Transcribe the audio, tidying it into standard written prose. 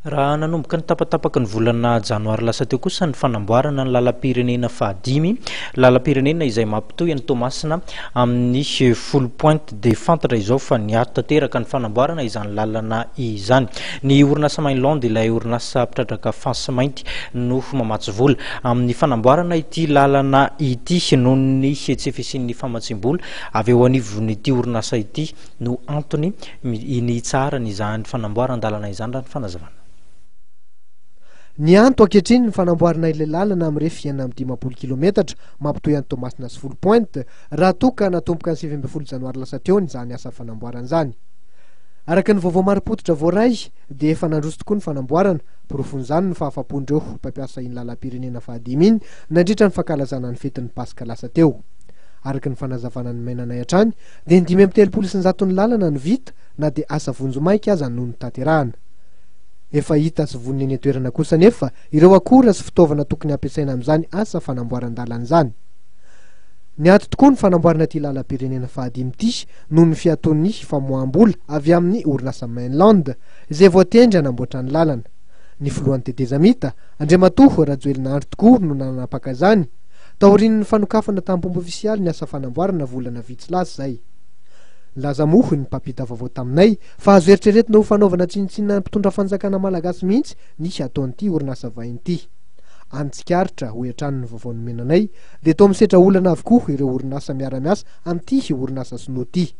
Raha nanomboka ny tapatapaky ny volana janoary lasa teo kosa ny fanamboarana ny lalam-pirenena fahadimy, lalam-pirenena izay mampitohy ny Toamasina amin'ny full point de fantatra izao fa niaro tanteraka ny fanamboarana izany lalana izany. Ny orinasa Mainland ilay orinasa mpitratraka fansa mainty no mamatsy vola amin'ny fanamboarana ity lalana ity noho ny tsy efisian'ny famatsim-bola avy eo anivon'ity orinasa ity no antony ny tsara n'izany fanamboaran-dalana izany raha ny fanazavana. Ny anto ankehitriny ny fanamboarana ilay lalana amin'ny refiana amin'ny 50 kilometatra mampitohy an'ny Toamasina sy full point raha toka natomboka ny 7 janoary lasa teo izany asa fanamboarana izany. Araka ny vaovao mari-potitra voaray dia efa nandroso tokoa ny fanamboarana, porofon'izany ny fahafapondreo mpampiasa iny lalam-pirenena fahadimy iny nandritra ny fankalazana ny fetin'ny Paska lasa teo. Araka ny fanazavana ny mainanay hatrany dia 530 ny lalana ny vita na dia asa vonjomaika aza noho ny tanterahana. Efa hita sy vonona eny toerana kosa nefa ireo akora sy fitaovana tokony ampiasaina amin'izany asa fanamboaran-dalana izany. Ny ato tokoa ny fanamboarana ity lalam-pirenena fahadimy ity noho ny fiataon'ny famoaham-bola avy amin'ny orinasa Mainland izay voatendry hanamboatra ny lalana. Ny filohan'ny tetezamita Andriamatoa Rajoelinandro tokoa no nanapaka izany. Taorian'ny fanokafana tamin'ny ofisialy ny asa fanamboarana volana vitsy lasa izay. Laza moho ny mpampita vaovao taminay fa azo eritreretina ho fanaovana tsinitsinina ny mpitondra fanjakana malagasy mihitsy nisy ataon'ity orinasa vahiny ity. Antsikaritra ho etrany ny vaovao nomenanay dia toa misetra olana avokoa ireo orinasa miara-miasa amin'ity orinasa sinoa ity.